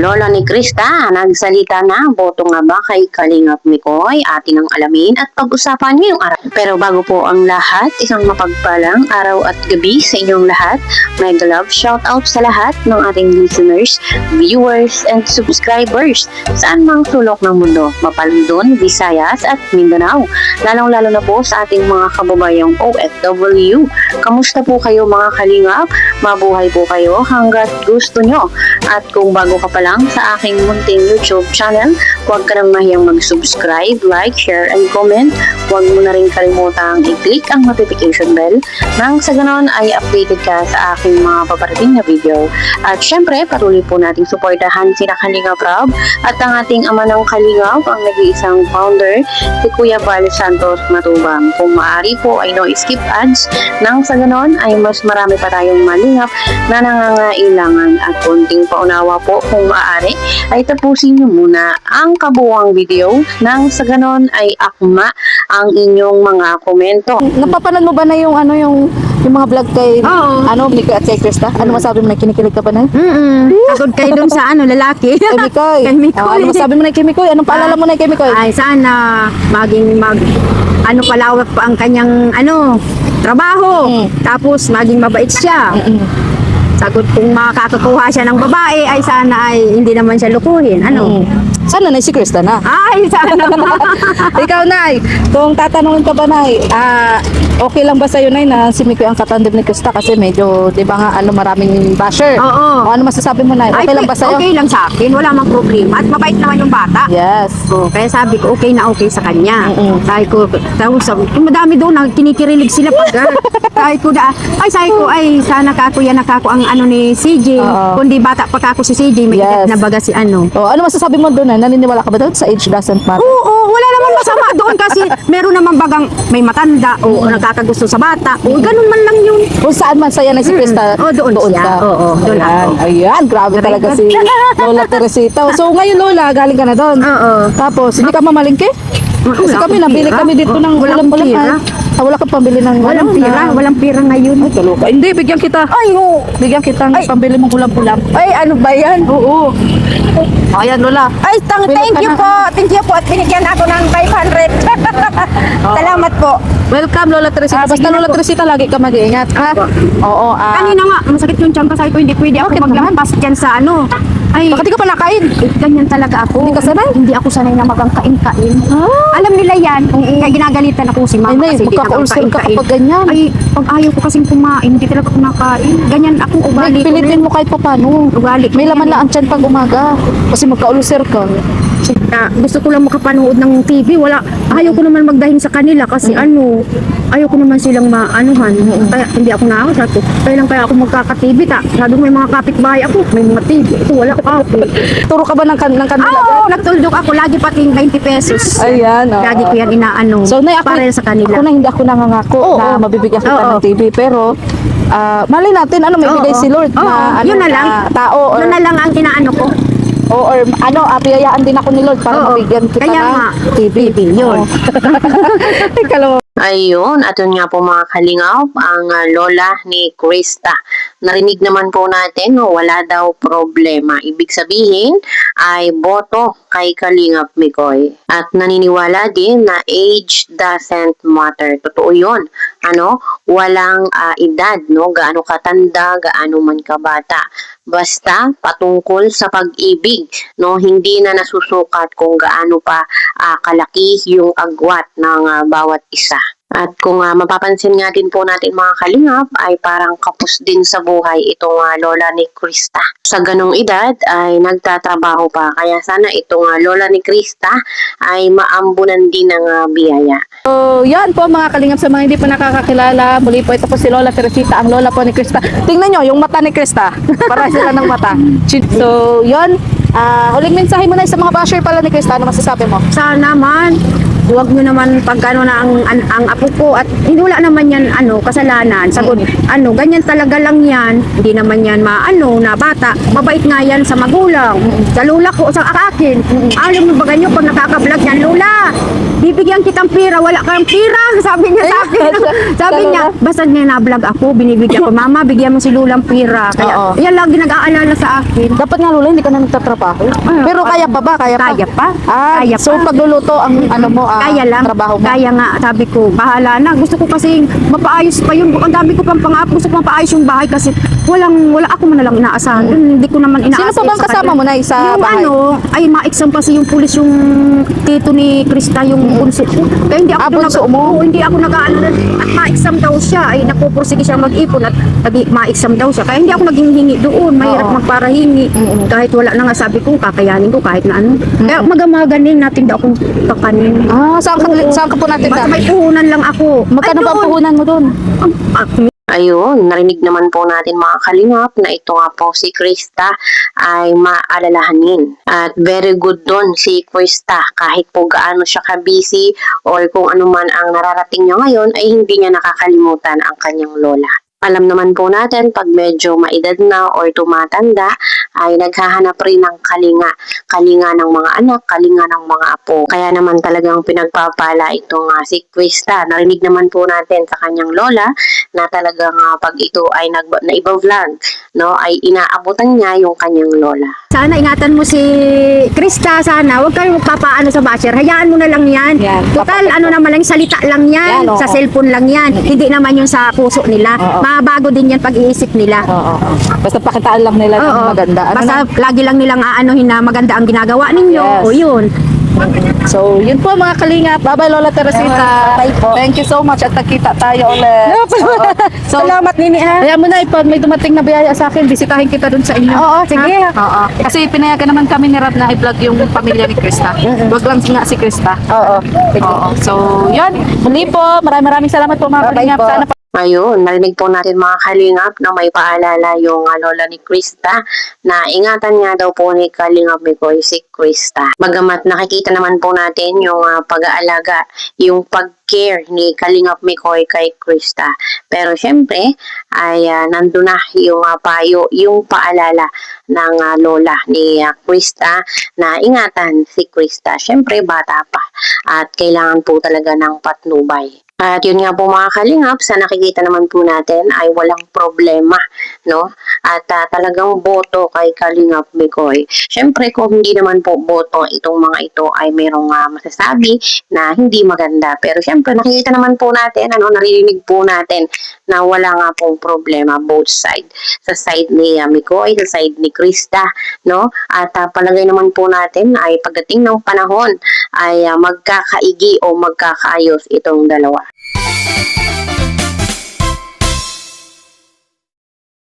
Lola ni Krista, nagsalita na, boto nga ba kay Kalingap Mikoy? Atin ang alamin at pag-usapan ngayong araw. Pero bago po ang lahat, isang mapagpalang araw at gabi sa inyong lahat. Mega love shoutout sa lahat ng ating listeners, viewers, and subscribers saan mang sulok ng mundo, Mapalundon, Visayas at Mindanao. Lalong-lalo na po sa ating mga kababayang OFW. Kamusta po kayo mga Kalingap? Mabuhay po kayo hanggat gusto nyo. At kung bago ka pa lang sa aking munting YouTube channel, huwag ka nang mahiyang mag-subscribe, like, share, and comment. Huwag mo na rin kalimutang i-click ang notification bell nang sa ganon ay updated ka sa aking mga paparating na video. At syempre, patuloy po nating suportahan sina Kalingap Rob at ang ating ama ng Kalingap, ang nag-iisang founder, si Kuya Val Santos Matubang. Kung maaari po ay no skip ads nang sa ganon ay mas marami pa tayong malingap na nangangailangan at konting paunawa po kung maaari ay tapusin nyo muna ang kabuuang video nang sa ganon ay akma ang inyong mga komento. Napapanood mo ba na yung yung mga vlog kay Mikoy at kay Krista? Ano masabi mo na kinikilig ka ba na? Tagod kayo dun sa lalaki. Kay Mikoy. Kay Mikoy. Ano masabi mo na kay Mikoy? Anong paalala mo na kay Mikoy? Ay, sana palawak pa ang kanyang trabaho. Tapos maging mabait siya. Sagot kung makakakuha siya ng babae ay sana ay hindi naman siya lukuhin. Sana na si Krista na. Ay, sana. Ikaw, Nay, kung tatanungin ka ba, Nay, okay lang ba sa'yo, Nay, na si Mikoy ang katandem ni Krista kasi medyo, di ba nga, maraming basher? Oo. O ano masasabi mo, Nay? Okay lang ba sa'yo? Okay lang sa akin. Wala mang problema. At mabait naman yung bata. Yes. Kaya sabi ko, okay na okay sa kanya. Sabi ko, madami doon, kinikirilig sila pag sabi ko, sana kako yan nakako ang ni CJ. Kundi bata pa kako si CJ, may edad na baga si O, ano masasabi mo doon, naniniwala ka ba doon sa age doesn't matter? Oo, wala naman masama doon kasi meron naman bagang may matanda o nakakagusto sa bata. O, ganun man lang yun. Kung saan man saya na si Krista, doon siya. ka. Oo, doon ako. Ayan, grabe talaga si Lola Teresita. So, ngayon, Lola, galing ka na doon. Oo. Tapos, hindi ka mamalingke? Kasi kami, nabili kami dito ng ulam-ulam. Wala kang pambili ng Walang pira ngayon. Ay, kaloka. Hindi, bigyan kita. Ay, oo. Bigyan kita ng pambili mong ulam-ulam. Ay, ano ba yan? Oo. Ayan, Lola. Ay, thank you po. Thank you po. At binigyan ako ng 500. Salamat po. Welcome, Lola Teresita. Basta Lola Teresita, lagi ka mag-iingat. Oo. Kanina nga, masakit yung tiyan ko. Sabi ko, hindi pwede ako maglampas dyan sa Ay, Bakit di ka pa nakain? ganyan talaga ako. Hindi ka sanay? Hindi ako sanay na magang kain-kain. Alam nila yan. Kaya ginagalitan ako si mama Ay, kasi hindi magkaka-ulcer ka kapag ganyan. Ay, pag ayaw ko kasing kumain, hindi talaga kumakain. Ganyan akong ugali ko. Pilitin mo kahit pa paano. Ugali ko May laman yan na ang tiyan pag umaga. Kasi magka-ulcer ka. gusto ko lang makapanood ng TV. Ayaw ko naman magdahin sa kanila kasi ayaw ko naman silang maanuhan. Kaya hindi ako nakakasat. Kaya ako magkaka-TV ta. Lalo may mga kapitbahay ako, may mga TV. Ito wala ako. Turo ka ba ng kanila? Oo, nagtuldok ako. Lagi pating 20 pesos. Ayan, Lagi ko yan inaano. So, Nay, para sa kanila. Ako na hindi ako nangangako na mabibigyan kita ng TV. Pero, mali natin, may bigay si Lord na yun na lang. Tao. Yun na lang ang inaano ko. Piyayaan din ako ni Lord para mabigyan kita Kaya ng nga, TV. yun. Ayun, at yun nga po mga Kalingap, ang lola ni Krista. Narinig naman po natin, wala daw problema. Ibig sabihin ay boto kay Kalingap Mikoy. At naniniwala din na age doesn't matter. Totoo yun. Walang edad, gaano katanda, gaano man kabata. Basta patungkol sa pag-ibig, hindi na nasusukat kung gaano pa kalaki yung agwat ng bawat isa. At kung mapapansin nga din po natin mga Kalingap, ay parang kapos din sa buhay itong lola ni Krista. Sa ganong edad ay nagtatrabaho pa, kaya sana itong lola ni Krista ay maambunan din ng biyaya. So, yan po mga Kalingap sa mga hindi pa nakakakilala. Muli po ito po si Lola Teresita, ang lola po ni Krista. Tingnan nyo, yung mata ni Krista. Para sila ng mata. So, yun. Huling mensahe mo na sa mga basher pala ni Krista. Ano masasabi mo? Sana man, huwag nyo naman pag ano na ang apo ko at hindi wala naman yan kasalanan. Sagot, ganyan talaga lang yan. Hindi naman yan na bata. Mabait nga yan sa magulang. Sa lula ko, sa akin. Alam mo ba ganyan pag nakaka-vlog yan, Lola, bibigyan kitang pira, wala kang pira. Sabi niya sa akin. Sabi niya, basta niya na-vlog ako, binibigyan ko, Mama, bigyan mo si Lulang pira. Kaya, Oo. yan lang ginag-aalala sa akin. Dapat nga Lola, hindi ka na nagtatrabaho. Pero kaya pa ba? Kaya pa? Kaya pa. Kaya So pa. pagluluto ang Kaya lang, trabaho mo? kaya nga, sabi ko, bahala na. Gusto ko kasi mapaayos pa yun. Ang dami ko pang pang-up. Gusto ko mapaayos yung bahay kasi wala ako man na lang inaasahan. Hindi ko naman Sino inaasahan. pa bang kasama mo na sa yung bahay? ay ma-exam kasi yung pulis yung tito ni Krista, yung bunso ko. Kaya hindi ako Bunso mo? Oo, hindi ako nag-ano at ma-exam daw siya. Ay napupursige siya mag-ipon at ma-exam daw siya. Kaya hindi ako naging hingi doon. Mahirap Oo. magparahingi. Kahit wala na nga sabi ko, kakayanin ko kahit na ano. Kaya magamaaganin natin daw akong kakanin. Saan ka po natin Basta may puhunan lang ako. Magkano Ay, ba ang doon. puhunan mo doon? Ayun, narinig naman po natin mga kalingap na ito nga po si Krista ay maalalahanin. At very good doon si Krista kahit po gaano siya ka-busy or kung ano man ang nararating niya ngayon ay hindi niya nakakalimutan ang kanyang lola. Alam naman po natin pag medyo maedad na or tumatanda ay naghahanap rin ng kalinga. Kalinga ng mga anak, kalinga ng mga apo. Kaya naman talagang pinagpapala itong si Krista. Narinig naman po natin sa kanyang lola na talagang pag ito ay naiba-vlog, no, ay inaabutan niya yung kanyang lola. Sana ingatan mo si Krista, sana. Huwag kayong magpapaano sa basher. Hayaan mo na lang yan. Yan. Total, naman lang, salita lang yan. Yan, oo. Sa cellphone lang yan. Hindi naman yung sa puso nila. Oo. Mabago din yan pag-iisip nila. Oo. Basta pakitaan lang nila ng Oo. maganda. Basta lagi lang nilang aanuhin na maganda ang ginagawa ninyo. Yes. O yun. So, yun po mga kalingap. Bye-bye Lola Teresita. Bye po. Thank you so much at nakita tayo ulit. Oo. So, Salamat, Nini, ha? kaya mo na, pag may dumating na biyaya sa akin, bisitahin kita dun sa inyo. Oo, sige. Ha? Oo. Kasi pinayagan naman kami ni Rab na i-vlog yung pamilya ni Krista. Wag lang nga si Krista. Oo. Oo. So, yun. Muli po, maraming salamat po mga Bye-bye kalingap. po. Sana Ayun, narinig po natin mga kalingap na may paalala yung lola ni Krista na ingatan nga daw po ni Kalingap Mikoy si Krista. Bagamat nakikita naman po natin yung pag-aalaga, yung pag-care ni Kalingap Mikoy kay Krista. Pero syempre, ay nandun na yung payo, yung paalala ng lola ni Krista na ingatan si Krista. Syempre, bata pa at kailangan po talaga ng patnubay. At yun nga po mga kalingap, sa nakikita naman po natin ay walang problema, no? At talagang boto kay Kalingap Mikoy. Siyempre kung hindi naman po boto itong mga ito ay mayroong masasabi na hindi maganda. Pero siyempre nakikita naman po natin, naririnig po natin na wala nga pong problema both side. Sa side ni Mikoy, sa side ni Krista, no? At palagay naman po natin ay pagdating ng panahon ay magkakaigi o magkakaayos itong dalawa.